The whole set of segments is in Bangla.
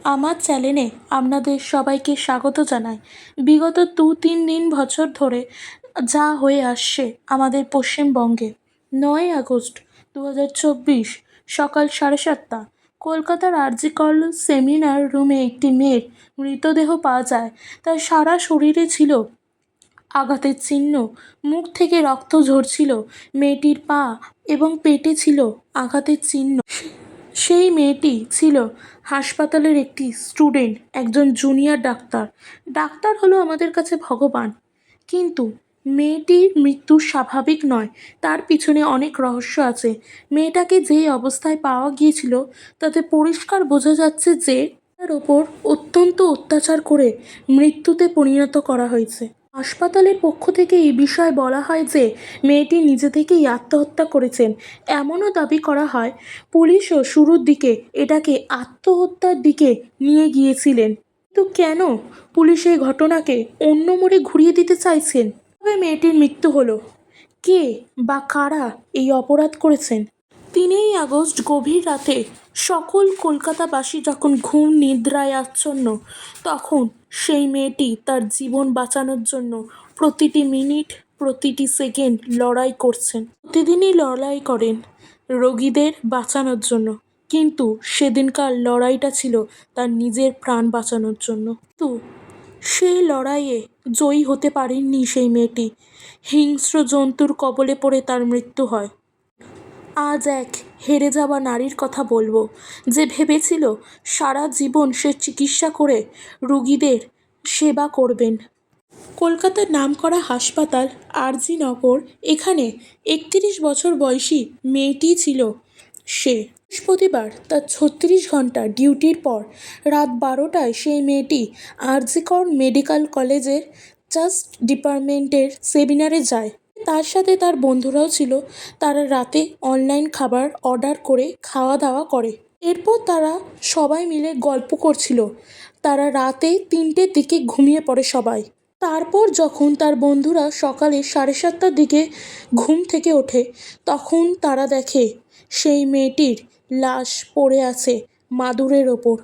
আমার চ্যানেলে আপনাদের সবাইকে স্বাগত জানাই। বিগত ২-৩ বছর ধরে যা হয়ে আসছে আমাদের পশ্চিমবঙ্গে, ৯ই আগস্ট ২০২৪ সকাল ৭:৩০ কলকাতার আরজি কর সেমিনার রুমে একটি মেয়ের মৃতদেহ পাওয়া যায়। তার সারা শরীরে ছিল আঘাতের চিহ্ন, মুখ থেকে রক্ত ঝরছিল, মেয়েটির পা এবং পেটে ছিল আঘাতের চিহ্ন। সেই মেয়েটি ছিল হাসপাতালের একটি স্টুডেন্ট, একজন জুনিয়র ডাক্তার। ডাক্তার হলো আমাদের কাছে ভগবান, কিন্তু মেয়েটির মৃত্যু স্বাভাবিক নয়, তার পিছনে অনেক রহস্য আছে। মেয়েটাকে যেই অবস্থায় পাওয়া গিয়েছিল তাতে পরিষ্কার বোঝা যাচ্ছে যে তার ওপর অত্যন্ত অত্যাচার করে মৃত্যুতে পরিণত করা হয়েছে। হাসপাতালের পক্ষ থেকে এই বিষয়ে বলা হয় যে মেয়েটি নিজে থেকেই আত্মহত্যা করেছেন। এমনও দাবি করা হয় পুলিশও শুরুর দিকে এটাকে আত্মহত্যার দিকে নিয়ে গিয়েছিলেন, কিন্তু কেন পুলিশ এই ঘটনাকে অন্য মোড়ে ঘুরিয়ে দিতে চাইছেন? তবে মেয়েটির মৃত্যু হলো, কে বা কারা এই অপরাধ করেছেন? ৩ই আগস্ট গভীর রাতে সকল কলকাতাবাসী যখন ঘুম নিদ্রায় আচ্ছন্ন, তখন সেই মেয়েটি তার জীবন বাঁচানোর জন্য প্রতিটি মিনিট প্রতিটি সেকেন্ড লড়াই করছেন। প্রতিদিনই লড়াই করেন রোগীদের বাঁচানোর জন্য, কিন্তু সেদিনকার লড়াইটা ছিল তার নিজের প্রাণ বাঁচানোর জন্য। কিন্তু সেই লড়াইয়ে জয়ী হতে পারেননি সেই মেয়েটি। হিংস্র জন্তুর কবলে পড়ে তার মৃত্যু হয়। আজ এক হেরে যাওয়া নারীর কথা বলবো, যে ভেবেছিল সারা জীবন সে চিকিৎসা করে রোগীদের সেবা করবেন। কলকাতার নামকরা হাসপাতাল আরজি নগর, এখানে ৩১ বছর বয়সী মেয়েটি ছিল সে। বৃহস্পতিবার তার ৩৬ ঘন্টা ডিউটির পর রাত ১২টায় সেই মেয়েটি আরজি কর মেডিকেল কলেজের জাস্ট ডিপার্টমেন্টের সেমিনারে যায়। তার সাথে তার বন্ধুরাও ছিল। তারা রাতে অনলাইন খাবার অর্ডার করে খাওয়া দাওয়া করে। এরপর তারা সবাই মিলে গল্প করছিল। তারা রাতে ৩টের দিকে ঘুমিয়ে পড়ে সবাই। তারপর যখন তার বন্ধুরা সকালে ৭:৩০টার দিকে ঘুম থেকে ওঠে, তখন তারা দেখে সেই মেয়েটির লাশ পড়ে আছে মাদুরের ওপর।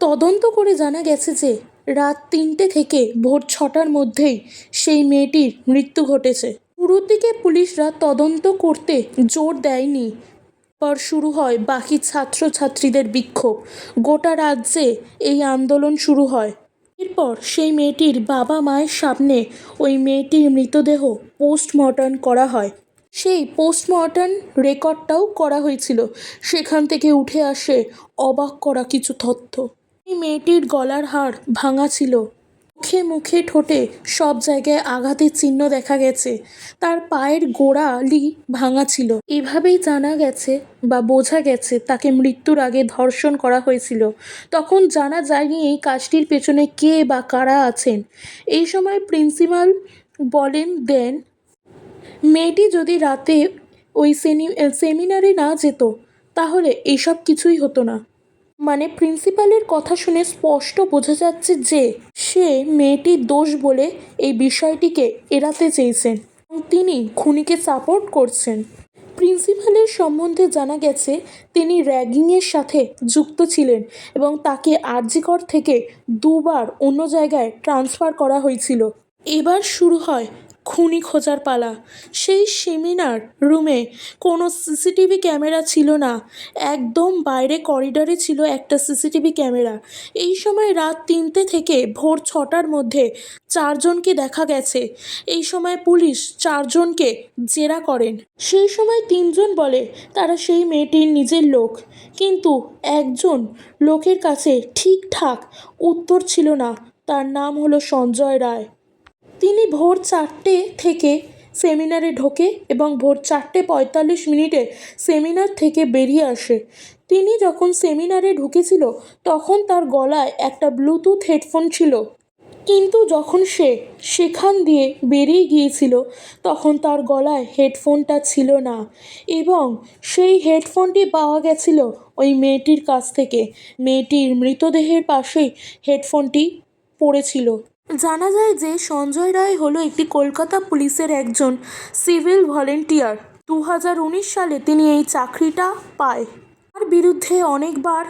তদন্ত করে জানা গেছে যে রাত ৩টে থেকে ভোর ৬টার মধ্যেই সেই মেয়েটির মৃত্যু ঘটেছে। শুরুর দিকে পুলিশরা তদন্ত করতে জোর দেয়নি। পর শুরু হয় বাকি ছাত্রছাত্রীদের বিক্ষোভ। গোটা রাজ্যে এই আন্দোলন শুরু হয়। এরপর সেই মেয়েটির বাবা মায়ের সামনে ওই মেয়েটির মৃতদেহ পোস্টমর্টম করা হয়। সেই পোস্টমর্টম রেকর্ডটাও করা হয়েছিল। সেখান থেকে উঠে আসে অবাক করা কিছু তথ্য। এই মেয়েটির গলার হাড় ভাঙা ছিল, মুখে মুখে ঠোঁটে সব জায়গায় আঘাতের চিহ্ন দেখা গেছে, তার পায়ের গোড়ালি ভাঙা ছিল। এভাবেই জানা গেছে বা বোঝা গেছে তাকে মৃত্যুর আগে ধর্ষণ করা হয়েছিল। তখন জানা যায়নি এই কাজটির পেছনে কে বা কারা আছেন। এই সময় প্রিন্সিপাল দেন মেয়েটি যদি রাতে ওই সেমিনারে না যেত তাহলে এইসব কিছুই হতো না। মানে প্রিন্সিপালের কথা শুনে স্পষ্ট বোঝা যাচ্ছে যে সে মেয়েটির দোষ বলে এই বিষয়টিকে এড়াতে চেয়েছেন এবং তিনি খুনিকে সাপোর্ট করছেন। প্রিন্সিপালের সম্বন্ধে জানা গেছে তিনি র্যাগিংয়ের সাথে যুক্ত ছিলেন এবং তাকে আরজি কর থেকে ২বার অন্য জায়গায় ট্রান্সফার করা হয়েছিল। এবার শুরু হয় খুনি খোঁজার পালা। সেই সেমিনার রুমে কোনো সিসিটিভি ক্যামেরা ছিল না। একদম বাইরে করিডোরে ছিল একটা সিসিটিভি ক্যামেরা। এই সময় রাত ৩টে থেকে ভোর ৬টার মধ্যে ৪জনকে দেখা গেছে। এই সময় পুলিশ ৪জনকে জেরা করেন। সেই সময় ৩জন বলে তারা সেই মেয়েটির নিজের লোক, কিন্তু একজন লোকের কাছে ঠিকঠাক উত্তর ছিল না। তার নাম হলো সঞ্জয় রায়। তিনি ভোর ৪টে থেকে সেমিনারে ঢোকে এবং ভোর ৪:৪৫ সেমিনার থেকে বেরিয়ে আসে। তিনি যখন সেমিনারে ঢুকেছিল তখন তার গলায় একটা ব্লুটুথ হেডফোন ছিল, কিন্তু যখন সে সেখান দিয়ে বেরিয়ে গিয়েছিল তখন তার গলায় হেডফোনটা ছিল না এবং সেই হেডফোনটি পাওয়া গেছিল ওই মেয়েটির কাছ থেকে। মেয়েটির মৃতদেহের পাশেই হেডফোনটি পড়েছিল। জানা যায় যে সঞ্জয় রায় হলো একটি কলকাতা পুলিশের একজন সিভিল ভলেন্টিয়ার। ২০১৯ সালে তিনি এই চাকরিটা পায়। তার বিরুদ্ধে অনেকবার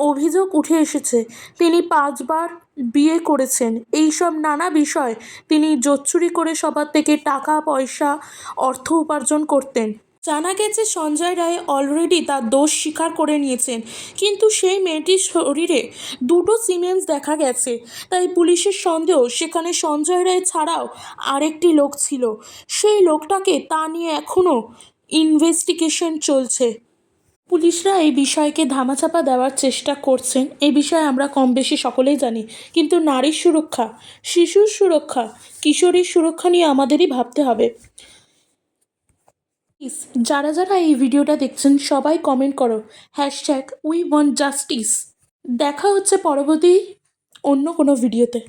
অভিযোগ উঠে এসেছে তিনি 5বার বিয়ে করেছেন। এইসব নানা বিষয় তিনি জোচ্চুরি করে সবার থেকে টাকা পয়সা অর্থ উপার্জন করতেন। জানা গেছে সঞ্জয় রায় অলরেডি তার দোষ স্বীকার করে নিয়েছেন, কিন্তু সেই মেয়েটির শরীরে 2টো সিমেন্স দেখা গেছে, তাই পুলিশের সন্দেহ সেখানে সঞ্জয় রায় ছাড়াও আরেকটি লোক ছিল। সেই লোকটাকে তা নিয়ে এখনও ইনভেস্টিগেশন চলছে। পুলিশরা এই বিষয়কে ধামাচাপা দেওয়ার চেষ্টা করছেন, এই বিষয়ে আমরা কম বেশি সকলেই জানি, কিন্তু নারীর সুরক্ষা, শিশুর সুরক্ষা, কিশোরীর সুরক্ষা নিয়ে আমাদেরই ভাবতে হবে। প্লিজ যারা যারা এই ভিডিওটা দেখছেন সবাই কমেন্ট করো #উই ওয়ান্ট জাস্টিস। দেখা হচ্ছে পরবর্তী অন্য কোনো ভিডিওতে।